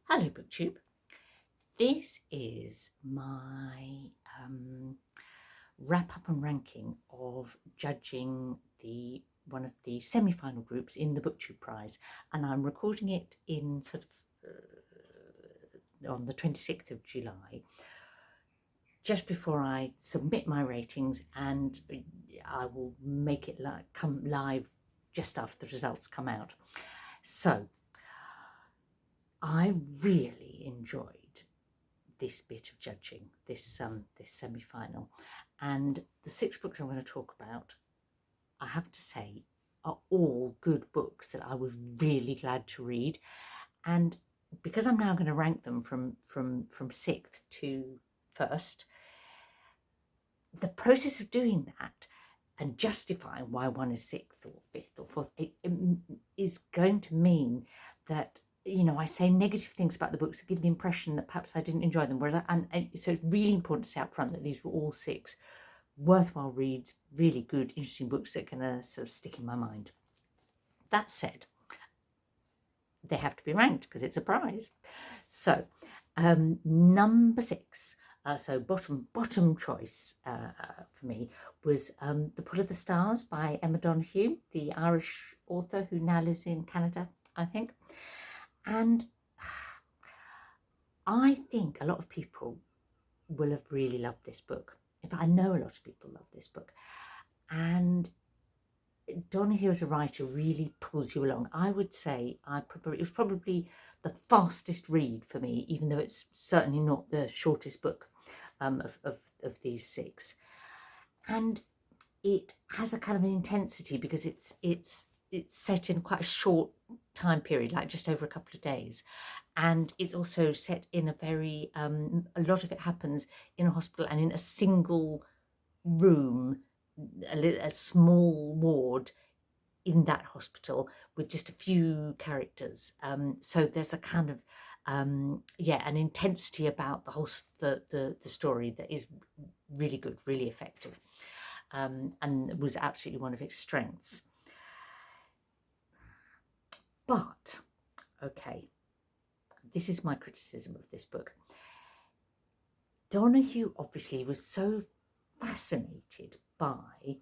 Hello BookTube. This is my wrap up and ranking of judging one of the semi-final groups in the BookTubePrize, and I'm recording it in sort of on the 26th of July, just before I submit my ratings, and I will make it come live just after the results come out. So I really enjoyed this bit of judging, this semi-final, and the 6 books I'm going to talk about, I have to say, are all good books that I was really glad to read. And because I'm now going to rank them from 6th to 1st, the process of doing that and justifying why one is 6th or 5th or 4th, it is going to mean that, you know, I say negative things about the books to give the impression that perhaps I didn't enjoy them. And so it's really important to say up front that these were all 6 worthwhile reads, really good, interesting books that are going to sort of stick in my mind. That said, they have to be ranked because it's a prize. So number 6, so bottom choice for me was The Pull of the Stars by Emma Donoghue, the Irish author who now lives in Canada, I think. And I think a lot of people will have really loved this book. In fact, I know a lot of people love this book. And Donoghue as a writer really pulls you along. I would say it was probably the fastest read for me, even though it's certainly not the shortest book of these 6. And it has a kind of an intensity because it's set in quite a short time period, like just over a couple of days. And it's also set in a very, a lot of it happens in a hospital and in a single room, a small ward in that hospital with just a few characters. So there's a kind of, an intensity about the whole the story that is really good, really effective, and was absolutely one of its strengths. But, okay, this is my criticism of this book. Donoghue obviously was so fascinated by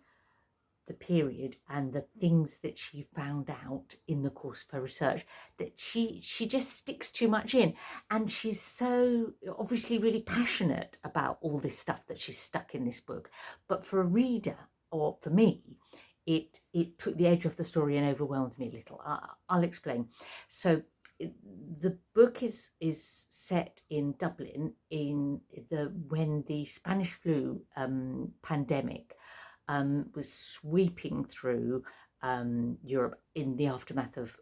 the period and the things that she found out in the course of her research that she just sticks too much in, and she's so obviously really passionate about all this stuff that she's stuck in this book. But for a reader, or for me, it took the edge off the story and overwhelmed me a little. I'll explain. So the book is set in Dublin when the Spanish flu pandemic was sweeping through Europe in the aftermath of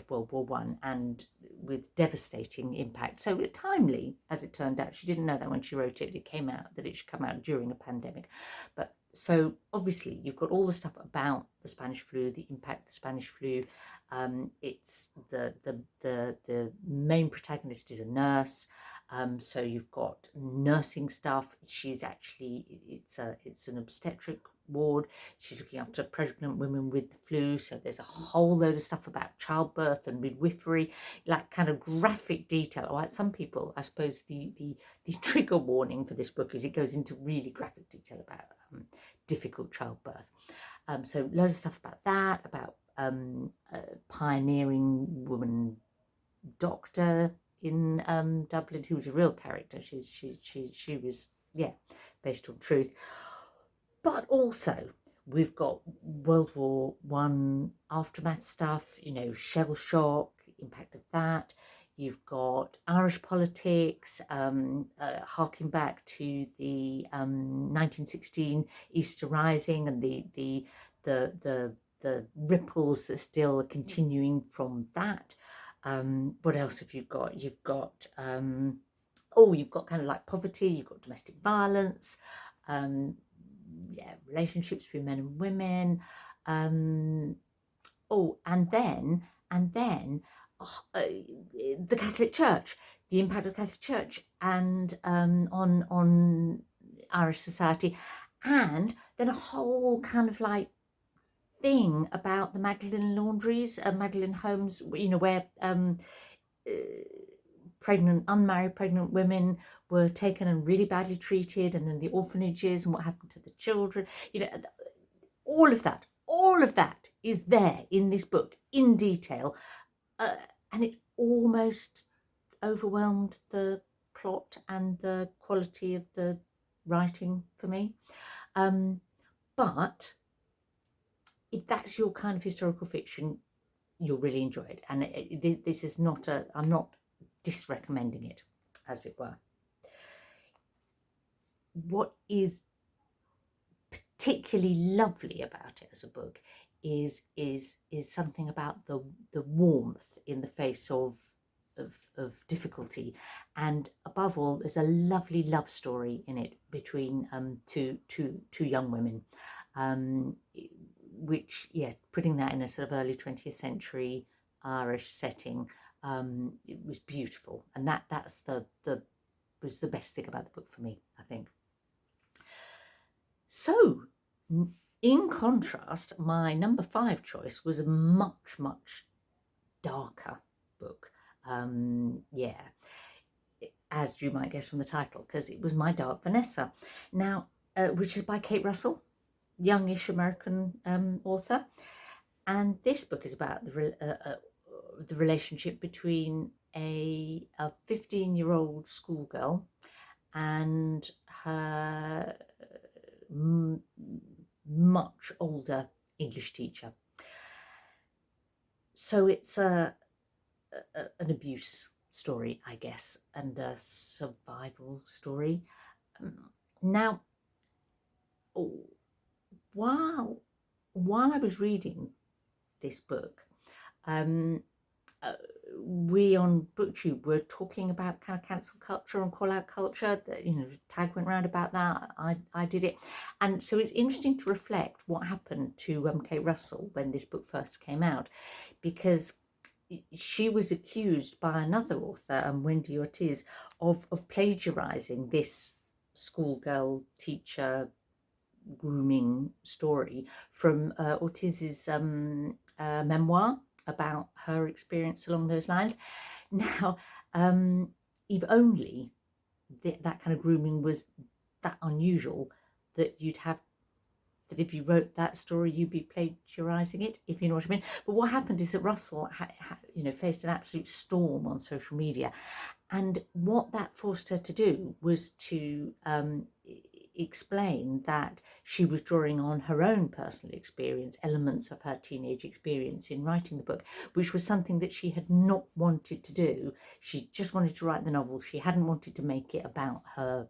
World War I, and with devastating impact. So timely, as it turned out. She didn't know that when she wrote it. It came out that it should come out during a pandemic. But so obviously you've got all the stuff about the Spanish flu, the impact of the Spanish flu. It's the main protagonist is a nurse. So you've got nursing stuff. She's actually, it's an obstetric ward. She's looking after pregnant women with the flu. So there's a whole load of stuff about childbirth and midwifery, like kind of graphic detail. Or some people, I suppose the trigger warning for this book is it goes into really graphic detail about difficult childbirth. So loads of stuff about that, about a pioneering woman doctor in Dublin, who was a real character. She was, yeah, based on truth. But also we've got World War I aftermath stuff, you know, shell shock, impact of that. You've got Irish politics, harking back to the 1916 Easter Rising and the ripples that still are continuing from that. What else have you got? You've got you've got kind of like poverty. You've got domestic violence. Relationships between men and women. And then the Catholic Church, the impact of the Catholic Church and on Irish society, and then a whole kind of like thing about the Magdalen laundries, Magdalen homes, you know, where unmarried pregnant women were taken and really badly treated, and then the orphanages and what happened to the children. All of that is there in this book in detail, and it almost overwhelmed the plot and the quality of the writing for me. But if that's your kind of historical fiction, you'll really enjoy it. And this is not I'm not disrecommending it, as it were. What is particularly lovely about it as a book is something about the warmth in the face of difficulty, and above all, there's a lovely love story in it between two young women, which, putting that in a sort of early 20th century Irish setting, it was beautiful, and that's was the best thing about the book for me, I think. So, in contrast, my number 5 choice was a much darker book. As you might guess from the title, because it was My Dark Vanessa. Now, which is by Kate Russell, youngish American author, and this book is about the relationship between a 15-year-old schoolgirl and her much older English teacher. So it's an abuse story, I guess, and a survival story. Now, while I was reading this book, we on BookTube were talking about kind of cancel culture and call out culture. Tag went round about that. I did it, and so it's interesting to reflect what happened to Kate Russell when this book first came out, because she was accused by another author, Wendy Ortiz, of plagiarizing this schoolgirl teacher grooming story from Ortiz's memoir about her experience along those lines. Now, if only that kind of grooming was that unusual that you'd have, that if you wrote that story, you'd be plagiarizing it, if you know what I mean. But what happened is that Russell faced an absolute storm on social media, and what that forced her to do was to explain that she was drawing on her own personal experience, elements of her teenage experience in writing the book, which was something that she had not wanted to do. She just wanted to write the novel. She hadn't wanted to make it about her,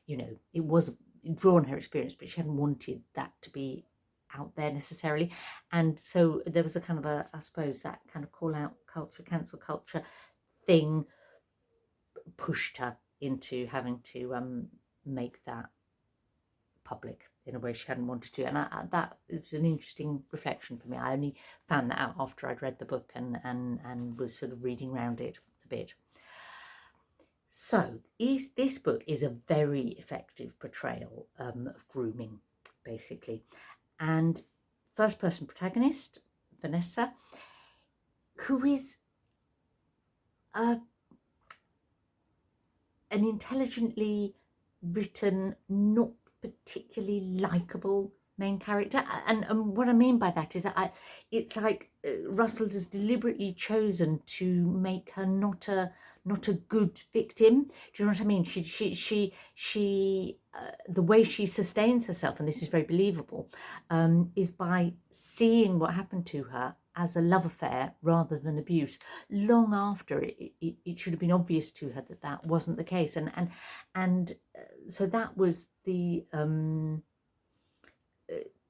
it was drawn her experience, but she hadn't wanted that to be out there necessarily. And so there was a kind of I suppose that kind of call out culture, cancel culture thing pushed her into having to make that public in a way she hadn't wanted to. And that is an interesting reflection for me. I only found that out after I'd read the book and was sort of reading around it a bit. So this book is a very effective portrayal of grooming, basically. And first person protagonist, Vanessa, who is an intelligently written, not particularly likable main character. And what I mean by that is that it's like Russell has deliberately chosen to make her not a good victim. Do you know what I mean? She the way she sustains herself, and this is very believable, is by seeing what happened to her as a love affair rather than abuse, long after it should have been obvious to her that wasn't the case. And so that was the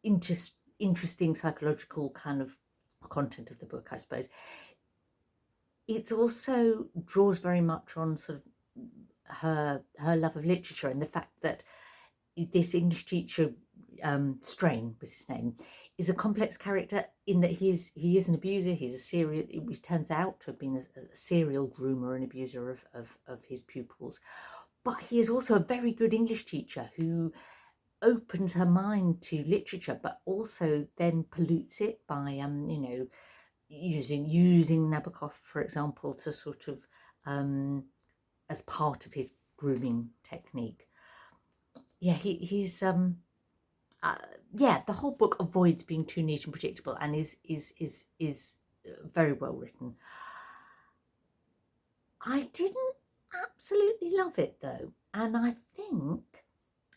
interesting psychological kind of content of the book, I suppose. It also draws very much on sort of her love of literature, and the fact that this English teacher, Strain was his name, is a complex character in that he is an abuser. He's a serial, he turns out to have been a serial groomer and abuser of his pupils, but he is also a very good English teacher who opens her mind to literature, but also then pollutes it by using Nabokov, for example, to sort of as part of his grooming technique. Yeah, he's yeah, the whole book avoids being too neat and predictable, and is very well written. I didn't absolutely love it though, and I think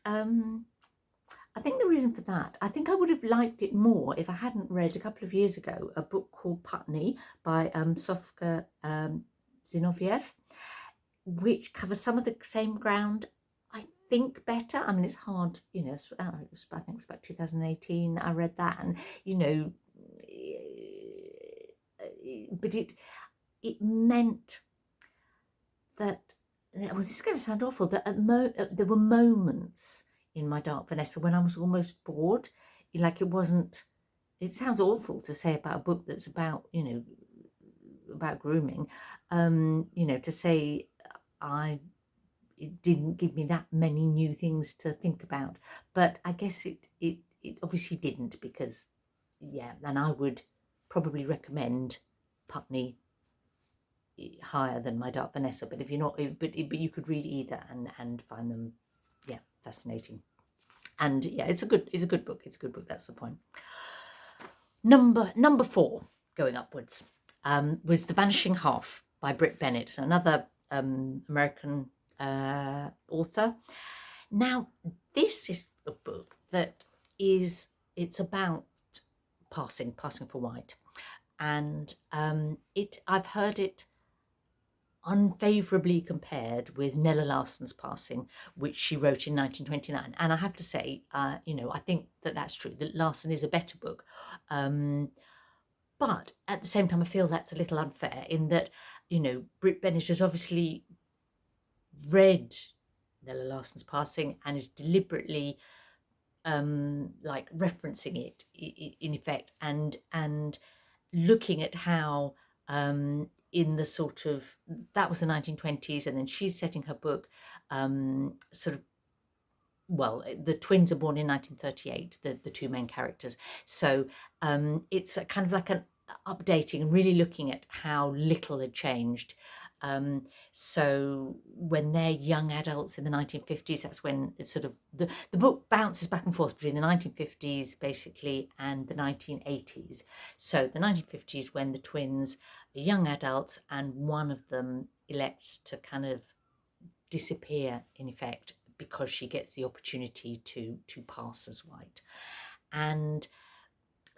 the reason for that, I think I would have liked it more if I hadn't read a couple of years ago a book called Putney by Sofka Zinoviev, which covers some of the same ground, I think, better. I mean, it's hard, you know, I think it was about 2018 I read that, and, you know, but it meant that, well, this is going to sound awful, that there were moments in My Dark Vanessa when I was almost bored. Like, it sounds awful to say about a book that's about, you know, about grooming, you know, to say it didn't give me that many new things to think about. But I guess it obviously didn't, because, yeah, and I would probably recommend Putney higher than My Dark Vanessa, but if you're not, but you could read either and find them, yeah, fascinating. And yeah, it's a good book. It's a good book. That's the point. Number 4, going upwards, was The Vanishing Half by Britt Bennett, another American author. Now, this is a book that it's about passing for white, and I've heard it unfavourably compared with Nella Larson's Passing, which she wrote in 1929. And I have to say, you know, I think that's true, that Larson is a better book. But at the same time, I feel that's a little unfair, in that, you know, Britt Bennett has obviously read Nella Larson's Passing and is deliberately like referencing it in effect, and looking at how in the sort of, that was the 1920s, and then she's setting her book sort of, well, the twins are born in 1938, the two main characters. So it's a kind of like an updating and really looking at how little had changed. So when they're young adults in the 1950s, that's when it's sort of, the book bounces back and forth between the 1950s basically and the 1980s. So the 1950s, when the twins are young adults and one of them elects to kind of disappear in effect, because she gets the opportunity to pass as white. And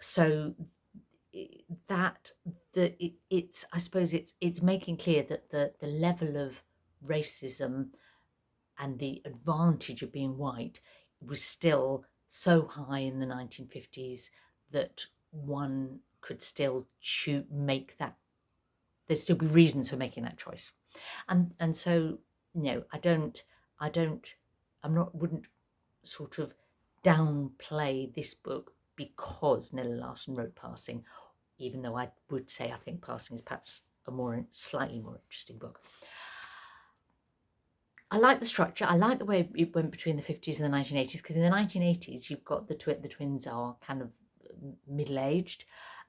so it's I suppose it's making clear that the level of racism and the advantage of being white was still so high in the 1950s that one could still make that, there'd still be reasons for making that choice. And so, no, wouldn't sort of downplay this book because Nella Larson wrote Passing, even though I would say I think Passing is perhaps a slightly more interesting book. I like the structure. I like the way it went between the 50s and the 1980s, because in the 1980s you've got the twins are kind of middle-aged,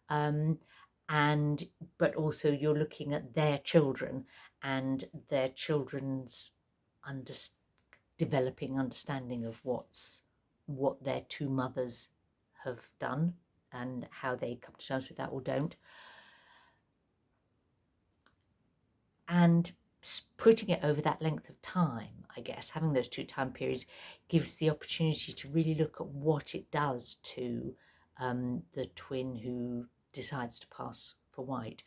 but also you're looking at their children and their children's developing understanding of what their two mothers have done and how they come to terms with that or don't. And putting it over that length of time, I guess, having those two time periods gives the opportunity to really look at what it does to the twin who decides to pass for white,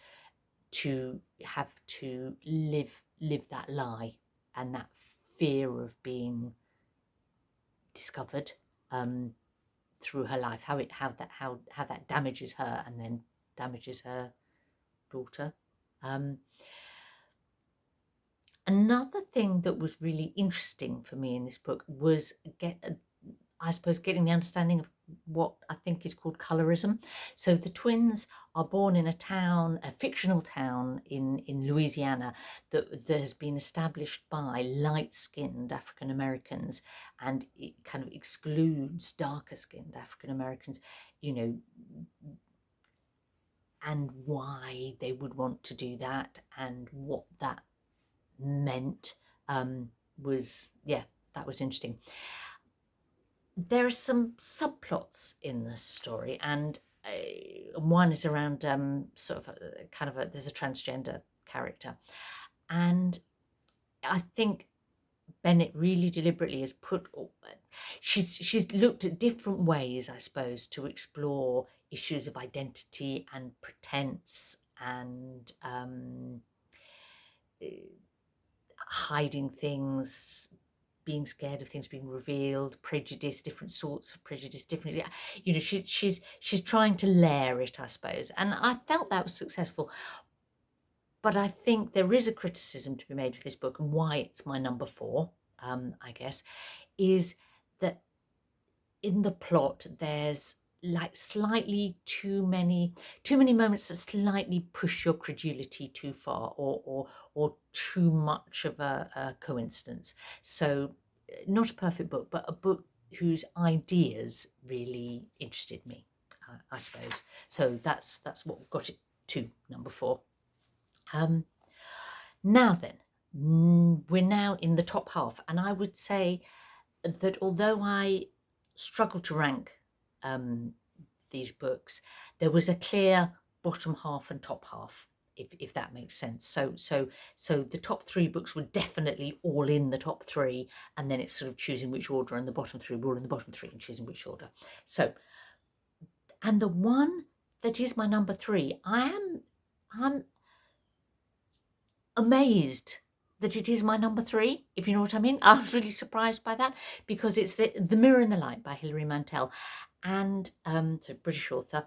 to have to live that lie and that fear of being discovered through her life, how that damages her and then damages her daughter. Another thing that was really interesting for me in this book was I suppose getting the understanding of what I think is called colorism. So the twins are born in a fictional town in Louisiana that has been established by light-skinned African Americans, and it kind of excludes darker-skinned African Americans, you know, and why they would want to do that and what that meant that was interesting. There are some subplots in the story, and one is around there's a transgender character, and I think Bennett really deliberately has she's looked at different ways, I suppose, to explore issues of identity and pretense and hiding things, being scared of things being revealed, prejudice, different sorts of prejudice, different, she's trying to layer it, I suppose, and I felt that was successful. But I think there is a criticism to be made of this book, and why it's my number 4, I guess, is that in the plot there's like slightly too many moments that slightly push your credulity too far, or too much of a coincidence. So not a perfect book, but a book whose ideas really interested me, I suppose. So that's what got it to number 4. Now then, we're now in the top half, and I would say that although I struggle to rank these books, there was a clear bottom half and top half, if that makes sense. So the top 3 books were definitely all in the top 3, and then it's sort of choosing which order, and the bottom 3 were all in the bottom 3 and choosing which order. So, and the one that is my number 3, I'm amazed that it is my number 3, if you know what I mean. I was really surprised by that, because it's the Mirror and the Light by Hilary Mantel, and so British author.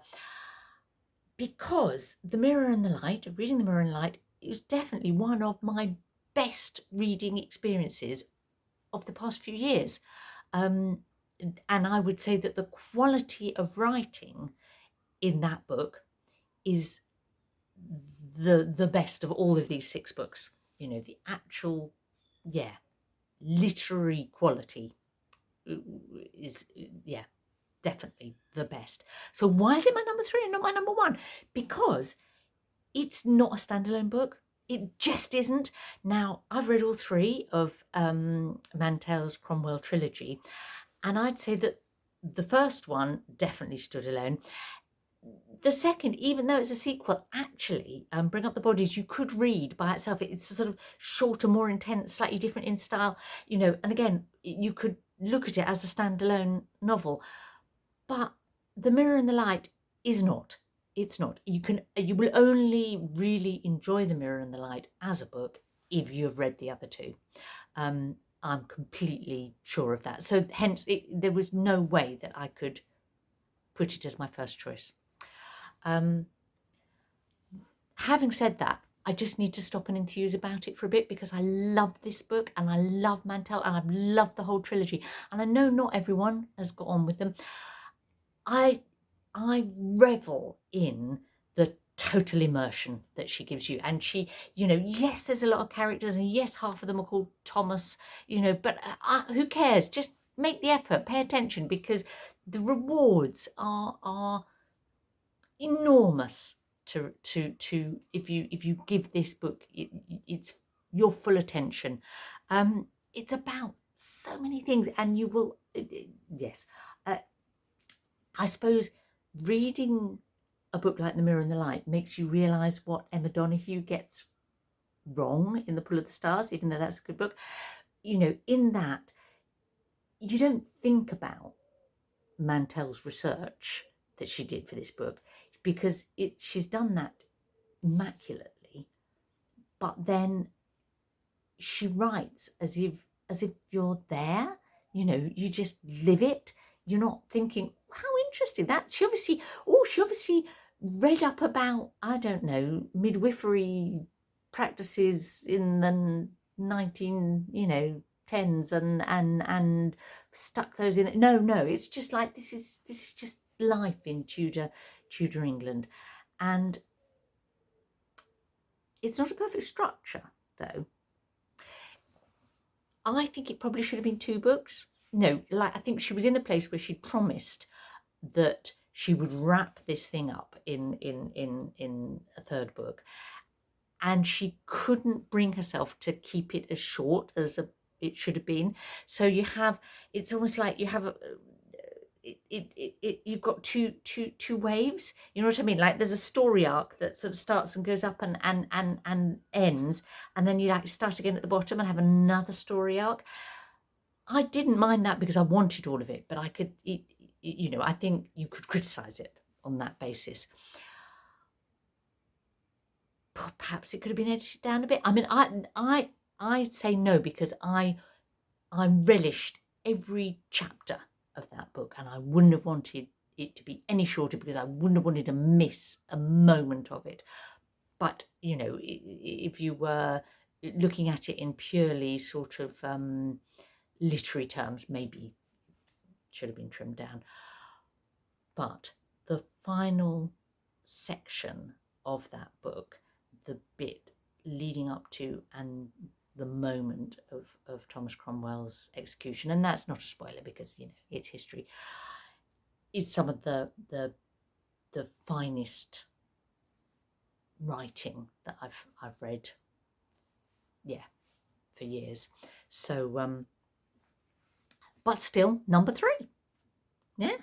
Because The Mirror and the Light, reading The Mirror and the Light, it was definitely one of my best reading experiences of the past few years. And I would say that the quality of writing in that book is the best of all of these 6 books. The actual, literary quality is, definitely the best. So why is it my number 3 and not my number 1? Because it's not a standalone book. It just isn't. Now, I've read all 3 of Mantel's Cromwell trilogy, and I'd say that the first one definitely stood alone. The second, even though it's a sequel, actually, Bring Up the Bodies, you could read by itself. It's sort of shorter, more intense, slightly different in style, and again, you could look at it as a standalone novel. But The Mirror and the Light is not. It's not. You will only really enjoy The Mirror and the Light as a book if you have read the other 2. I'm completely sure of that. So hence, there was no way that I could put it as my first choice. Having said that, I just need to stop and enthuse about it for a bit, because I love this book and I love Mantel and I've loved the whole trilogy. And I know not everyone has got on with them. I revel in the total immersion that she gives you. And she, yes, there's a lot of characters, and yes, half of them are called Thomas, but who cares? Just make the effort, pay attention, because the rewards are enormous to if you give this book it's your full attention. It's about so many things, and you will I suppose reading a book like The Mirror and the Light makes you realise what Emma Donoghue gets wrong in The Pull of the Stars, even though that's a good book. In that you don't think about Mantel's research that she did for this book, because she's done that immaculately, but then she writes as if you're there. You just live it. You're not thinking, how interesting that she obviously read up about, I don't know, midwifery practices in the 1910s and stuck those in. No, it's just like this is just life in Tudor England. And it's not a perfect structure, though. I think it probably should have been 2 books. I think she was in a place where she'd promised that she would wrap this thing up in a 3rd book. and she couldn't bring herself to keep it as short as it should have been. So you have, it's almost like you have you've got two waves. You know what I mean? Like there's a story arc that sort of starts and goes up and ends, and then you like start again at the bottom and have another story arc. I didn't mind that because I wanted all of it, but I could, you know, I think you could criticize it on that basis. Perhaps it could have been edited down a bit. I mean, I say no because I relished every chapter of that book, and I wouldn't have wanted it to be any shorter because I wouldn't have wanted to miss a moment of it. But you know, if you were looking at it in purely sort of literary terms, maybe should have been trimmed down. But the final section of that book, the bit leading up to and the moment of Thomas Cromwell's execution, and that's not a spoiler because, you know, it's history, it's some of the finest writing that I've read, yeah, for years. So but still number 3. Yeah.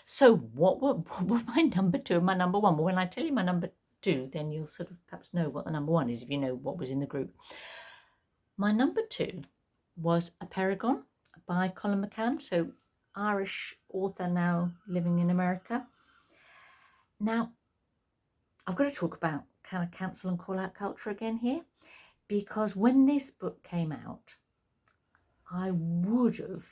So what were my number 2 and my number 1? Well, when I tell you my number 2, then you'll sort of perhaps know what the number 1 is if you know what was in the group. My number 2 was A Paragon by Colin McCann, so Irish author now living in America. Now, I've got to talk about kind of cancel and call out culture again here, because when this book came out, I would have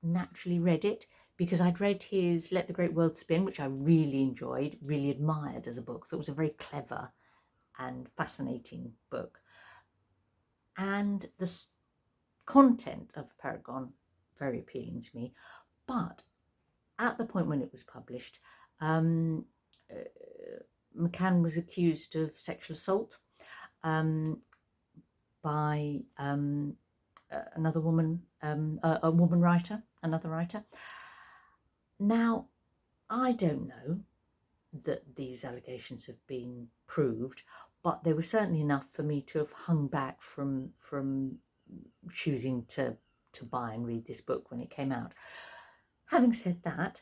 naturally read it because I'd read his Let the Great World Spin, which I really enjoyed, really admired as a book. Thought it was a very clever and fascinating book. And the content of Paragon, very appealing to me. But at the point when it was published, McCann was accused of sexual assault by another woman, a woman writer, another writer. Now, I don't know that these allegations have been proved, but they were certainly enough for me to have hung back from choosing to buy and read this book when it came out. Having said that,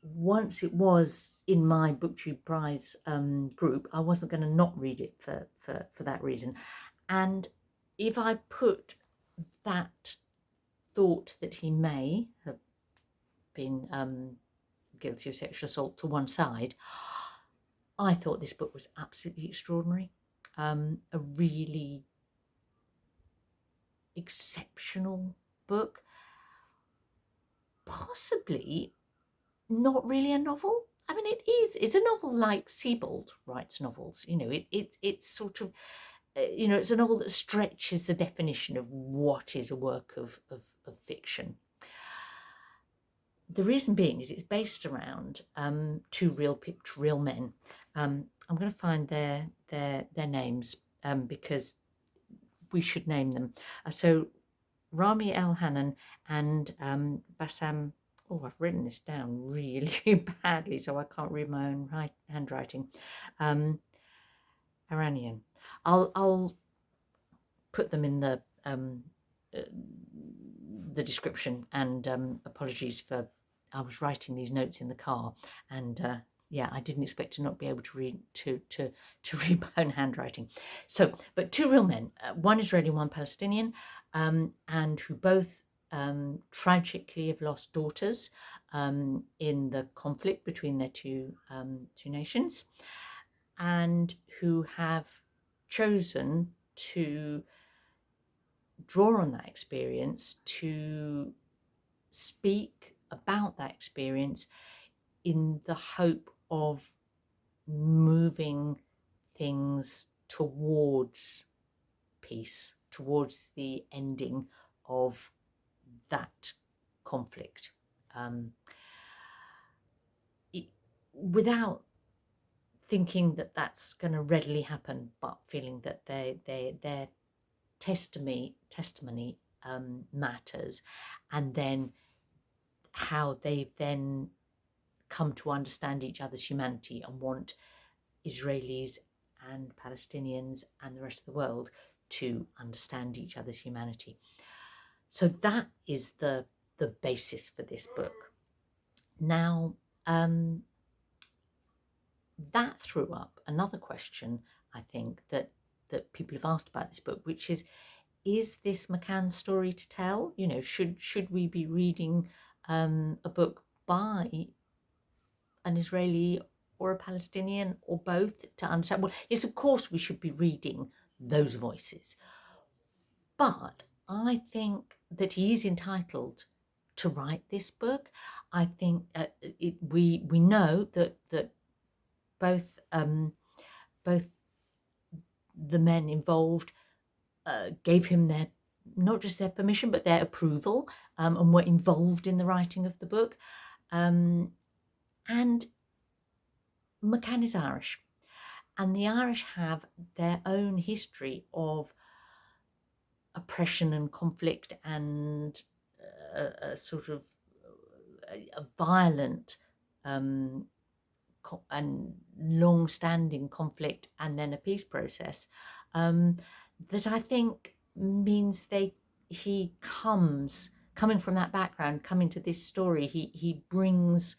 once it was in my BookTubePrize group, I wasn't going to not read it for that reason. And if I put that thought that he may have been guilty of sexual assault to one side, I thought this book was absolutely extraordinary. A really exceptional book. Possibly not really a novel. I mean, it's a novel like Sebald writes novels. You know, it's sort of, you know, it's a novel that stretches the definition of what is a work of fiction. The reason being is it's based around 2 real men. I'm going to find their names because we should name them. So Rami Elhanan and Bassam. Oh, I've written this down really badly, so I can't read my own handwriting. Iranian. I'll put them in the description, and apologies for, I was writing these notes in the car, and yeah, I didn't expect to not be able to read to read my own handwriting. So, but 2 real men, one Israeli, one Palestinian, and who both tragically have lost daughters in the conflict between their two nations, and who have chosen to draw on that experience to speak about that experience in the hope of moving things towards peace, towards the ending of that conflict, without thinking that that's going to readily happen, but feeling that their testimony matters, and then how they've come to understand each other's humanity and want Israelis and Palestinians and the rest of the world to understand each other's humanity. So that is the basis for this book. Now, that threw up another question, I think, that people have asked about this book, which is this McCann's story to tell? You know, should we be reading a book by an Israeli or a Palestinian or both to understand? Well, yes, of course we should be reading those voices, but I think that he is entitled to write this book. I think we know that both both the men involved gave him their, not just their permission, but their approval, and were involved in the writing of the book. And McCann is Irish, and the Irish have their own history of oppression and conflict and a sort of a violent and long-standing conflict, and then a peace process that I think means he coming from that background, coming to this story, he brings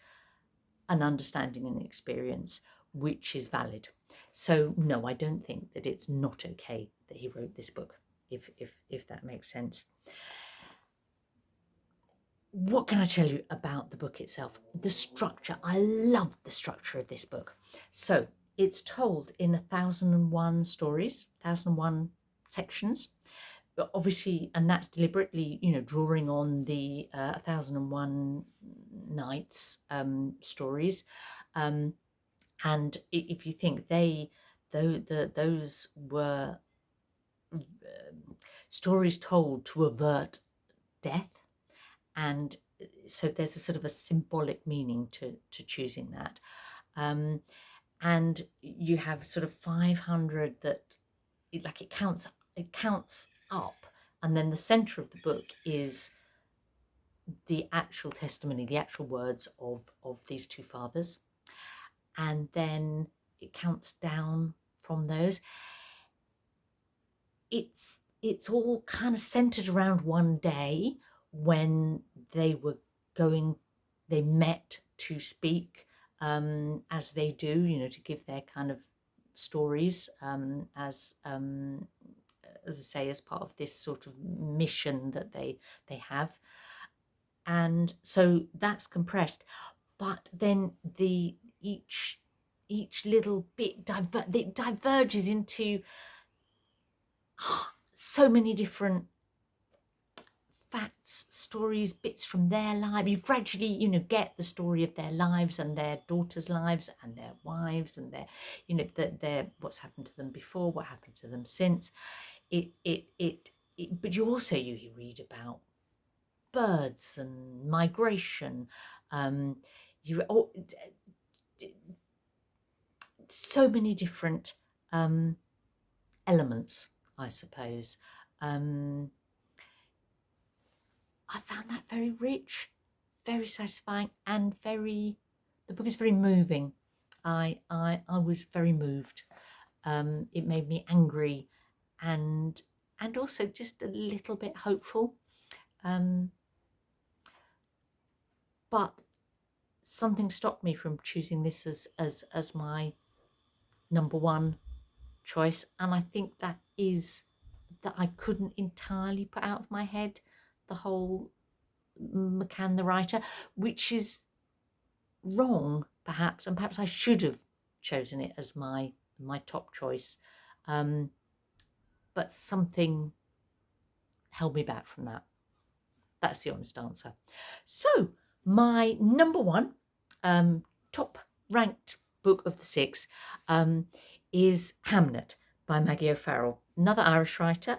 an understanding and experience which is valid. So no, I don't think that it's not okay that he wrote this book, if that makes sense. What can I tell you about the book itself? The structure. I love the structure of this book. So it's told in 1001 stories, 1001 sections. But obviously, and that's deliberately, you know, drawing on the 1001 Nights stories. And if you think those were stories told to avert death. And so there's a sort of a symbolic meaning to choosing that. And you have sort of 500 that, like, it counts up. And then the center of the book is the actual testimony, the actual words of these two fathers. And then it counts down from those. It's all kind of centered around one day when they met to speak, as they do, you know, to give their kind of stories, as I say, as part of this sort of mission that they have. And so that's compressed, but then each little bit diverges into so many different facts, stories, bits from their life. You gradually, you know, get the story of their lives and their daughters' lives and their wives and their, you know, their what's happened to them before, what happened to them since. But you also you read about birds and migration. So many different elements, I suppose. I found that very rich, very satisfying, and the book is very moving. I was very moved. It made me angry and also just a little bit hopeful. But something stopped me from choosing this as my number one choice, and I think that is that I couldn't entirely put out of my head the whole McCann the writer, which is wrong perhaps, and perhaps I should have chosen it as my top choice, but something held me back from that. That's the honest answer. So my number one top ranked book of the six is Hamnet by Maggie O'Farrell, another Irish writer,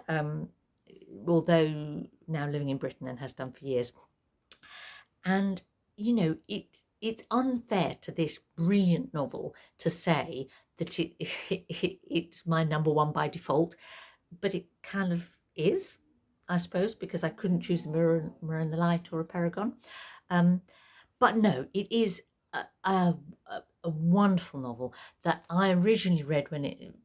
although now living in Britain and has done for years. And, you know, it's unfair to this brilliant novel to say that it's my number one by default, but it kind of is, I suppose, because I couldn't choose a Mirror in the Light or a Paragon. But no, it is a a wonderful novel that I originally read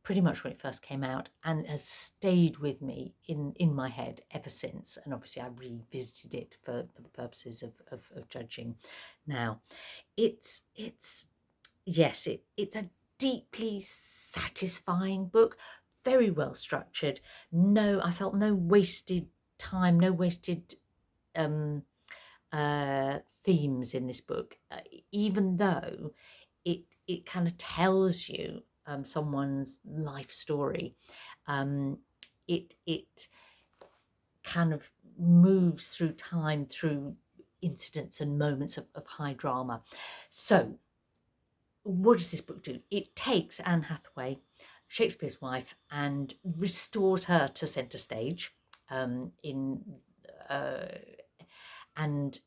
pretty much when it first came out, and has stayed with me in my head ever since. And obviously I revisited it for the purposes of judging now. It's yes, it's a deeply satisfying book, very well structured. I felt no wasted time, no wasted um, themes in this book, even though it kind of tells you someone's life story. It kind of moves through time, through incidents and moments of high drama. So what does this book do? It takes Anne Hathaway, Shakespeare's wife, and restores her to centre stage, in and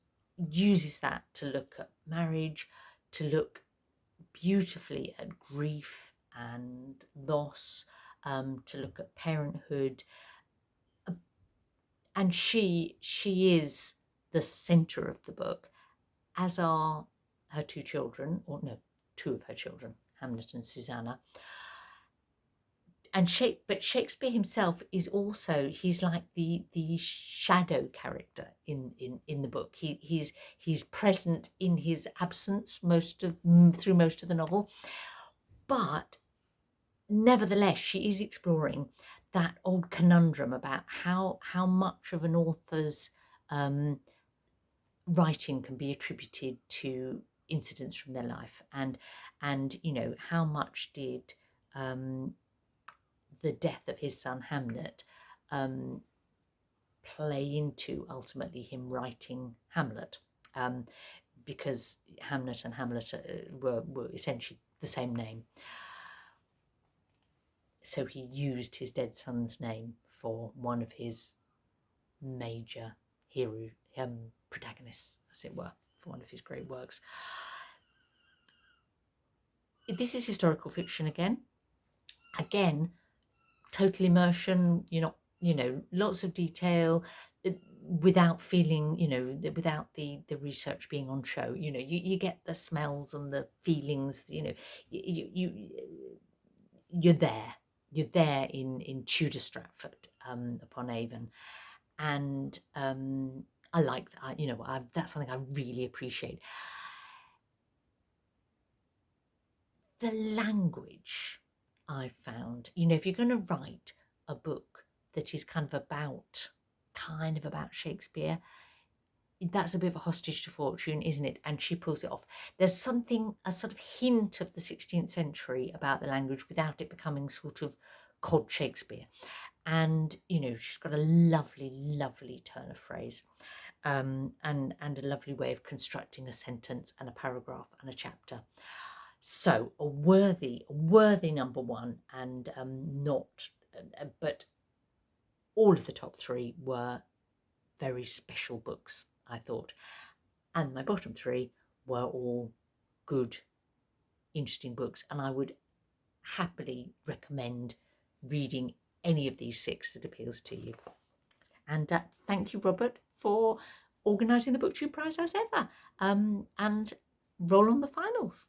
uses that to look at marriage, to look beautifully at grief and loss, to look at parenthood. And she is the centre of the book, as are her two children, or no, two of her children, Hamlet and Susanna. And but Shakespeare himself is also, he's like the shadow character in the book. He's present in his absence through most of the novel, but nevertheless she is exploring that old conundrum about how much of an author's writing can be attributed to incidents from their life, and how much did the death of his son Hamlet play into ultimately him writing Hamlet, because Hamlet and Hamlet were essentially the same name. So he used his dead son's name for one of his major hero protagonists, as it were, for one of his great works. This is historical fiction again. Total immersion. Lots of detail, without feeling, without the research being on show. You get the smells and the feelings. You're there. You're there in Tudor Stratford upon Avon, and I like that. That's something I really appreciate. The language I found, if you're going to write a book that is kind of about Shakespeare, that's a bit of a hostage to fortune, isn't it? And she pulls it off. There's something, a sort of hint of the 16th century about the language without it becoming sort of cod Shakespeare. And, she's got a lovely, lovely turn of phrase, and a lovely way of constructing a sentence and a paragraph and a chapter. So a worthy number one, and but all of the top three were very special books, I thought. And my bottom three were all good, interesting books, and I would happily recommend reading any of these six that appeals to you. And thank you, Robert, for organising the BookTubePrize as ever. And roll on the finals.